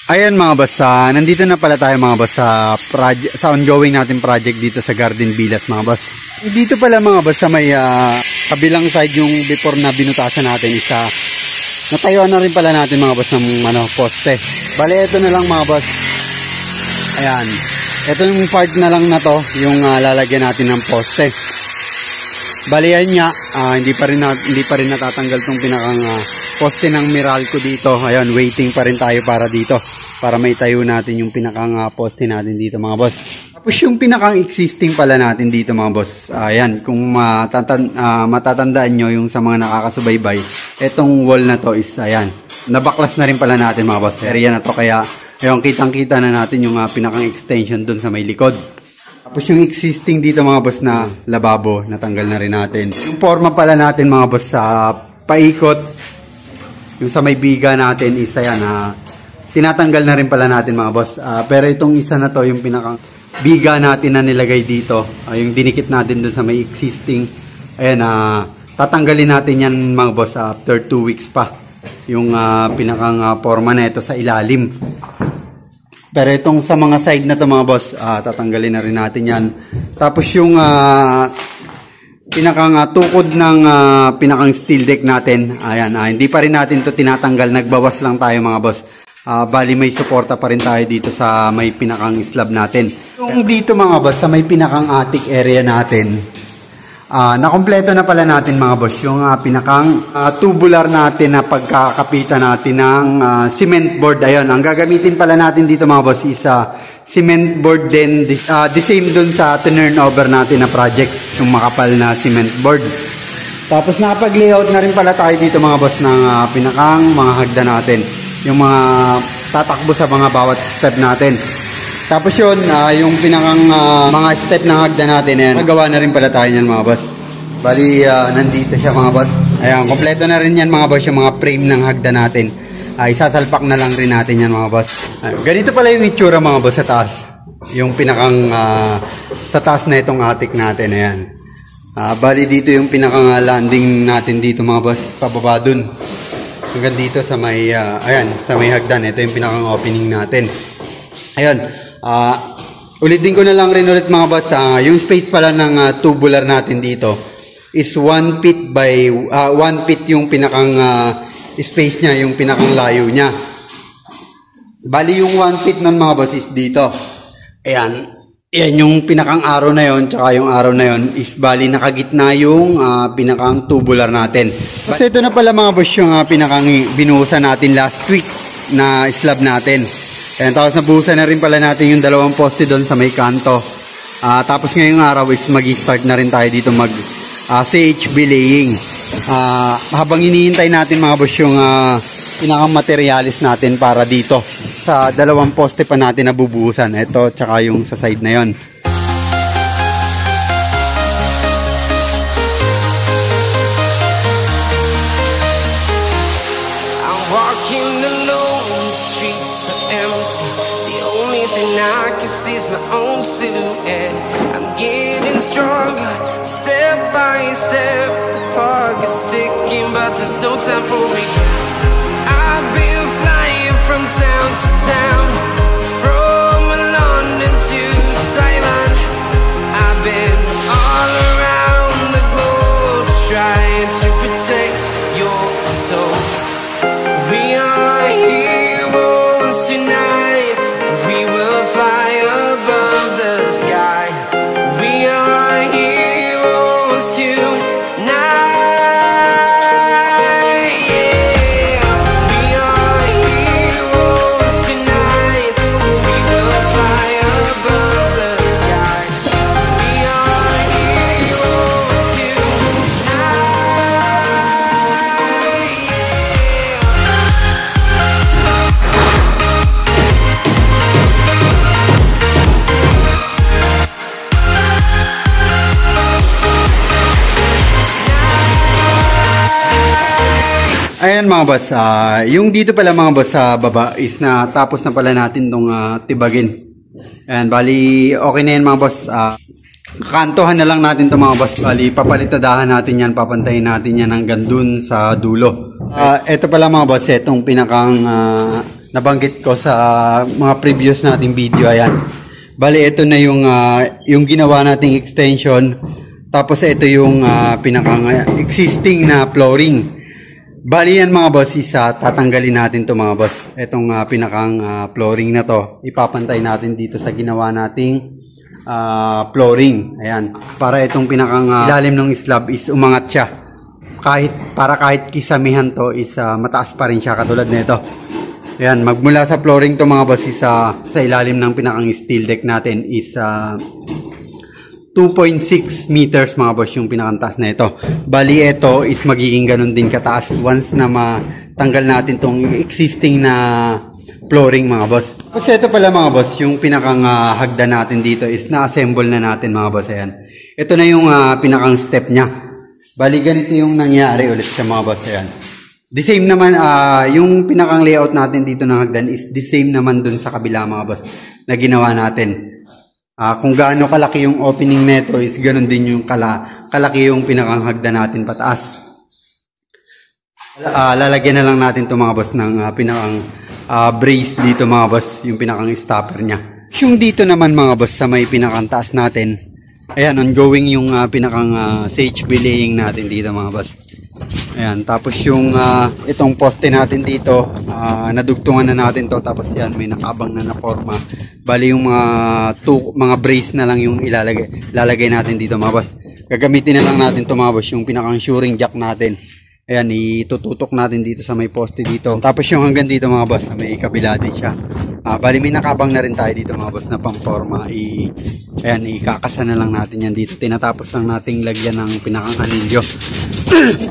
Ayan mga boss, nandito na pala tayo mga boss sa ongoing natin project dito sa Garden Villas mga boss. Dito pala mga boss sa may kabilang side yung before na binutasan natin isa. Natayuan na rin pala natin mga boss ng poste. Bale ito na lang mga boss. Ayan. Ito yung part na lang na to, yung lalagyan natin ng poste. Bale yan nga, hindi pa rin natatanggal tong pinakang poste ng Meralco dito. Ayan, waiting pa rin tayo para dito. Para may tayo natin yung pinakang poste natin dito mga boss. Tapos yung pinakang existing pala natin dito mga boss. Ayan, kung matatandaan nyo yung sa mga nakakasubaybay, etong wall na to is ayan. Nabaklas na rin pala natin mga boss. Area na to kaya ayun, kitang-kita na natin yung pinakang extension dun sa may likod. Tapos yung existing dito mga boss na lababo, natanggal na rin natin. Yung forma pala natin mga boss sa paikot, yung sa may biga natin is ayan, tinatanggal na rin pala natin mga boss. Pero itong isa na to, yung pinakang biga natin na nilagay dito, yung dinikit natin dun sa may existing, ayan, tatanggalin natin yan mga boss after 2 weeks pa. Yung pinakang forma na ito sa ilalim. Pero itong sa mga side na to mga boss, tatanggalin na rin natin yan. Tapos yung pinakang tukod ng pinakang steel deck natin, ayan, hindi pa rin natin to tinatanggal, nagbawas lang tayo mga boss. Bali may suporta pa rin tayo dito sa may pinakang slab natin. Yung dito mga boss, sa may pinakang attic area natin, nakompleto na pala natin mga boss yung pinakang tubular natin na pagkakapitan natin ng cement board. Ayun, ang gagamitin pala natin dito mga boss is cement board din, the same dun sa turnover natin na project, yung makapal na cement board. Tapos nakapag-layout na rin pala tayo dito mga boss ng pinakang mga hagda natin, yung mga tatakbo sa mga bawat step natin. Tapos yun, yung pinakang mga step ng hagda natin, ayan, nagawa na rin pala tayo yan mga boss. Bali, nandito siya mga boss. Ayan, kompleto na rin yan mga boss, yung mga frame ng hagda natin. Isasalpak na lang rin natin yan mga boss. Ganito pala yung itsura mga boss sa taas. Yung pinakang sa taas na itong attic natin, ayan. Bali dito yung pinakang landing natin dito mga boss, pababa dun. Hanggang dito sa may, ayan, sa may hagdan. Ito yung pinakang opening natin. Ayan. Ulitin ko na lang rin ulit mga boss, yung space pala ng tubular natin dito is 1 feet by 1 feet yung pinakang space niya, yung pinakang layo niya. Bali yung 1 feet nun mga boss is dito. Ayan. Ayan yung pinakang arrow na yon, tsaka yung arrow na yon is bali nakagitna yung pinakang tubular natin. Kasi ito na pala mga boss yung pinakang binuhusan natin last week na slab natin. Ayan, tapos nabuhusan na rin pala natin yung dalawang poste doon sa may kanto. Tapos ngayong araw is mag-start na rin tayo dito mag CHB laying. Habang hinihintay natin mga boss yung pinakang materialis natin para dito sa dalawang poste pa natin na bubuhusan. Ito tsaka yung sa side na yon. I can see my own silhouette. I'm getting stronger, step by step. The clock is ticking, but there's no time for regrets. I've been flying from town to town, from London to Taiwan. I've been all around the globe, trying to protect your soul. We are heroes tonight. We will fly above the sky. We are heroes tonight. Yeah. We are heroes tonight. We will fly above the sky. We are heroes tonight. Ayan mga boss, yung dito pala mga boss sa baba is na tapos na pala natin tong tibagin. Ayan, bali okay na yan mga boss. Kantohan na lang natin to mga boss. Bali papalitadahan natin yan, papantayin natin yan hanggang dun sa dulo. Ito pala mga boss, itong pinakang nabanggit ko sa mga previous nating video. Ayan. Bali, ito na yung ginawa nating extension. Tapos ito yung pinakang existing na flooring. Bali yan mga boss, tatanggalin natin to mga boss. Itong pinakang flooring na to, ipapantay natin dito sa ginawa nating flooring. Ayan. Para itong pinakang ilalim ng slab is umangat siya. Kahit kisamihan to is mataas pa rin siya katulad nito. Ayan, magmula sa flooring to mga boss is sa ilalim ng pinakang steel deck natin is 2.6 meters mga boss yung pinakantaas na ito. Bali ito is magiging ganun din kataas once na matanggal natin tong existing na flooring mga boss. Kasi ito pala mga boss, yung pinakang hagdan natin dito is na-assemble na natin mga boss. Ayan. Ito na yung pinakang step niya. Bali, ganito yung nangyari ulit sa mga boss. Ayan. The same naman, yung pinakang layout natin dito ng hagdan is the same naman dun sa kabila mga boss na ginawa natin. Kung gaano kalaki yung opening neto is ganun din yung kalaki yung pinakang hagdan natin pataas. Lalagyan na lang natin to mga boss ng pinakang brace dito mga boss, yung pinakang stopper niya. Yung dito naman mga boss sa may pinakang taas natin, ayan, ongoing yung pinakang CHB laying natin dito mga boss. Ayan, tapos yung itong poste natin dito, nadugtungan na natin to. Tapos yan, may nakabang na forma. Bali yung mga brace na lang yung ilalagay natin dito mga boss. Gagamitin na lang natin to mga boss, yung pinakang shoring jack natin. Ayan, itututok natin dito sa may poste dito. Tapos yung hanggang dito mga boss, may kabila din siya. Bali may nakabang na rin tayo dito mga boss na pang-forma. Ayan, ikakasa na lang natin yan dito. Tinatapos lang nating lagyan ng pinakang anilyo.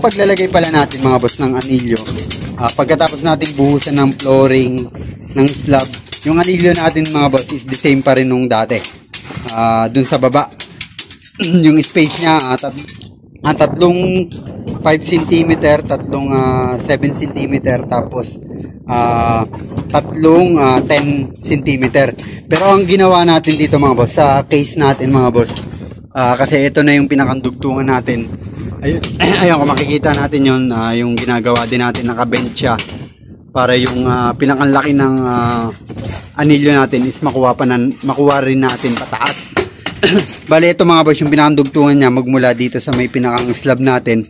Paglalagay pala natin mga boss ng anilyo, pagkatapos nating buhusan ng flooring, ng slab, yung anilyo natin mga boss is the same pa rin nung dati. Dun sa baba, yung space niya, tatlong 5 cm, tatlong 7 cm, tapos tatlong 10 cm. Pero ang ginawa natin dito mga boss, sa case natin mga boss, kasi ito na yung pinakandugtungan natin. Ayun, kung makikita natin yun, yung ginagawa din natin, nakabench siya para yung pinakanlaki ng anilyo natin is makuha rin natin pataas. Bali ito mga boss, yung pinakandugtungan niya magmula dito sa may pinakang slab natin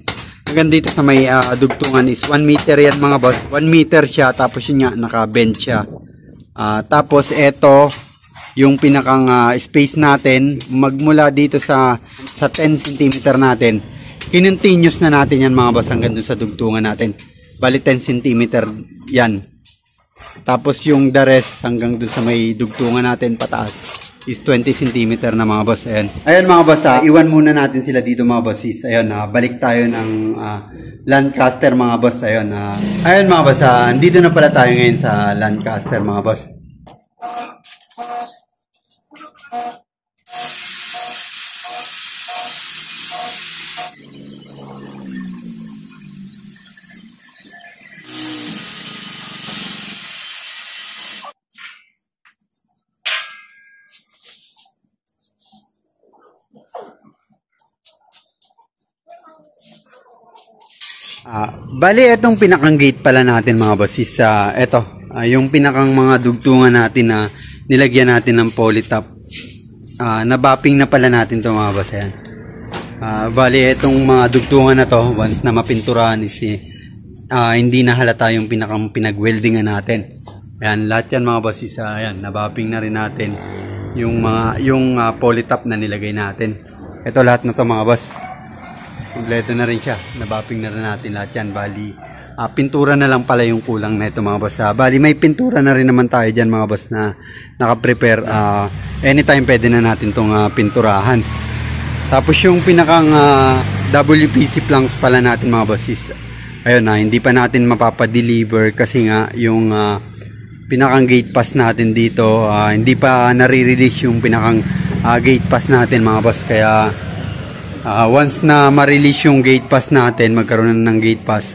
hanggang dito sa may dugtungan is 1 meter yan mga boss. 1 meter siya, tapos yun nga, naka-bench siya. Tapos ito yung pinakang space natin magmula dito sa 10 cm natin. Continuous na natin yan mga boss hanggang dun sa dugtungan natin. Bali 10 cm yan. Tapos yung the rest hanggang dun sa may dugtungan natin pataas is 20 cm na mga boss. Ayan. Ayan mga boss, iwan muna natin sila dito mga boss. Ayan, balik tayo ng Lancaster mga boss. Ayan, ayan mga boss, andito na pala tayo ngayon sa Lancaster mga boss. Bali, itong pinakang gate pala natin mga boss is yung pinakang mga dugtungan natin na nilagyan natin ng polytop. Nabapping na pala natin to mga boss. Ayan. Bali, itong mga dugtungan na to, once na mapinturahan is hindi na halata yung pinakang pinag-weldingan natin. Ayan, lahat yan mga boss is ayan, nabapping na rin natin yung polytop na nilagay natin. Ito lahat na to mga boss. Kompleto na rin siya. Nabapping na rin natin lahat yan. Bali, pintura na lang pala yung kulang na ito mga boss. Bali, may pintura na rin naman tayo dyan mga boss na nakaprepare. Anytime pwede na natin itong pinturahan. Tapos yung pinakang WPC planks pala natin mga boss is, ayun hindi pa natin mapapadeliver kasi nga yung pinakang gate pass natin dito, hindi pa nare-release yung pinakang gate pass natin mga boss. Kaya once na ma-release yung gate pass natin, magkaroon na ng gate pass,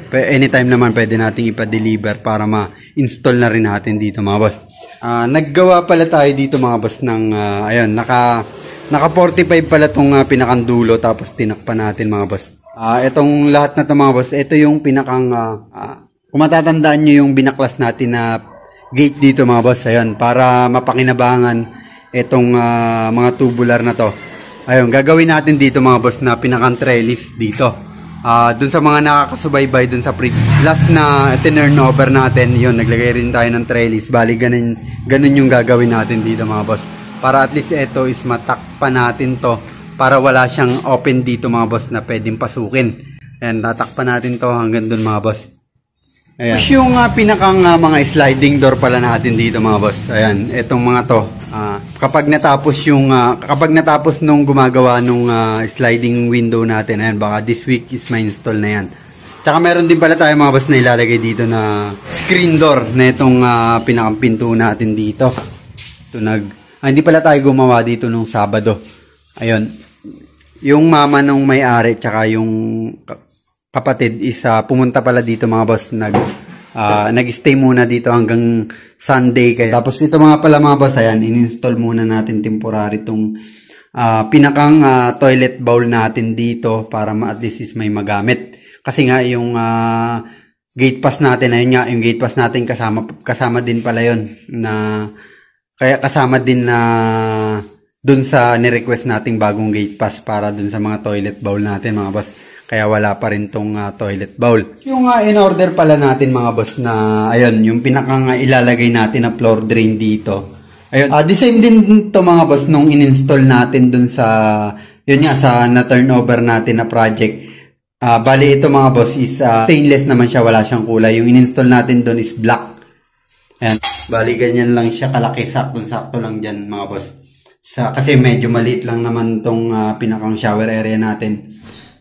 anytime naman pwede natin ipa-deliver para ma-install na rin natin dito mga boss. Naggawa pala tayo dito mga boss ng ayun, naka 45 pala tong pinakandulo, tapos tinakpan natin mga boss. Itong lahat na to mga boss, ito yung pinakang Kung matatandaan nyo yung binaklas natin na gate dito mga boss, ayun, para mapakinabangan itong mga tubular na to. Ayun, gagawin natin dito mga boss na pinakang trellis dito. Dun sa mga nakakasubaybay dun sa last na turnover natin, yun, naglagay rin tayo ng trellis. Bali, ganun yung gagawin natin dito mga boss. Para at least ito is matakpan natin to. Para wala siyang open dito mga boss na pwedeng pasukin. Ayan, tatakpan natin to hanggang dun mga boss. Ayan. Tapos yung pinakang mga sliding door pala natin dito mga boss. Ayan, etong mga to. Kapag natapos nung gumagawa nung sliding window natin, ayan, baka this week is may install na yan. Tsaka meron din pala tayo mga boss na ilalagay dito na screen door na itong pinakang pinto natin dito. Ito hindi pala tayo gumawa dito nung Sabado. Ayun. Yung mama nung may-ari tsaka yung kapatid is pumunta pala dito mga boss. Nag-stay muna dito hanggang Sunday. Tapos ito mga pala mga boss, ayan, in-install muna natin temporary itong pinakang toilet bowl natin dito para at least is may magamit. Kasi nga yung gate pass natin, ayun nga, yung gate pass natin kasama din pala yun. Kaya kasama din na dun sa ni-request nating bagong gate pass para dun sa mga toilet bowl natin mga boss. Kaya wala pa rin tong toilet bowl. Yung in-order pala natin mga boss na, ayun, yung pinakang ilalagay natin na floor drain dito. Ayun, the same din to mga boss nung in-install natin dun sa, yun nga, sa na-turnover natin na project. Bali ito mga boss is stainless naman siya, wala siyang kulay. Yung in-install natin dun is black. Ayan, bali ganyan lang siya kalaki, sakto lang dyan mga boss. Kasi medyo maliit lang naman tong pinakang shower area natin.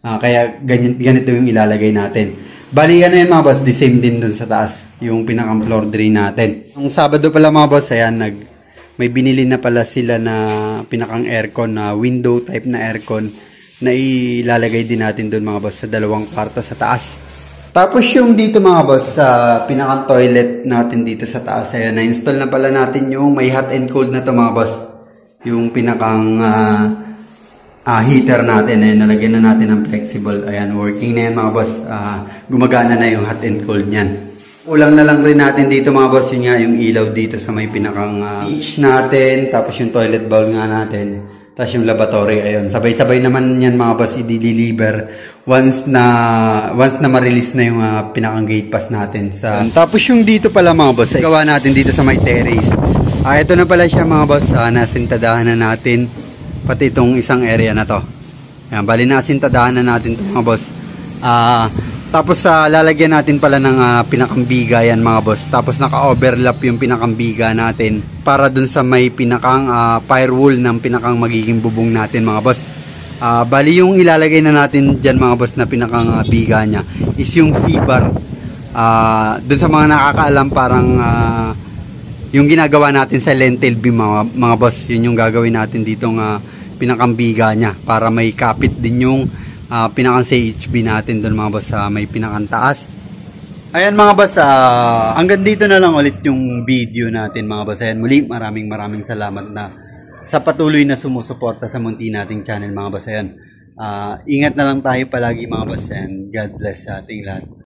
Kaya ganito yung ilalagay natin. Bali ano yun mga boss, the same din dun sa taas, yung pinakang floor drain natin. Yung Sabado pala mga boss, ayan, may binili na pala sila na pinakang aircon, na window type na aircon, na ilalagay din natin dun mga boss sa 2 kwarto sa taas. Tapos yung dito mga boss, sa pinakang toilet natin dito sa taas, ayan, na-install na pala natin yung may hot and cold na to mga boss. Yung pinakang heater natin, ayan, nalagyan na natin ng flexible. Ayan, working na yan mga boss. Gumagana na yung hot and cold niyan. Ulang na lang rin natin dito mga boss, yun nga, yung ilaw dito sa may pinakang beach natin, tapos yung toilet bowl nga natin, tapos yung lavatory. Ayun, sabay-sabay naman yan mga boss, i-deliver once na ma-release na yung pinakang gate pass natin. Tapos yung dito pala mga boss, gawa natin dito sa may terrace. Ito na pala siya mga boss, nasintadahan na natin pati itong isang area na to. Ayan, bali nasintadahan na natin ito mga boss. Tapos lalagyan natin pala ng pinakambiga yan mga boss. Tapos naka-overlap yung pinakambiga natin para dun sa may pinakang firewall ng pinakang magiging bubong natin mga boss. Bali yung ilalagay na natin dyan mga boss na pinakang biga nya is yung C-bar. Dun sa mga nakakaalam, parang yung ginagawa natin sa lentil beam mga boss, yun yung gagawin natin ditong pinakang biga nya para may kapit din yung pinakang CHB natin dun mga boss sa may pinakang taas. Ayan mga boss, hanggang dito na lang ulit yung video natin mga boss. Ayan, muli maraming salamat na sa patuloy na sumusuporta sa munti nating channel mga boss. Ayan, ingat na lang tayo palagi mga boss, and God bless sa ating lahat.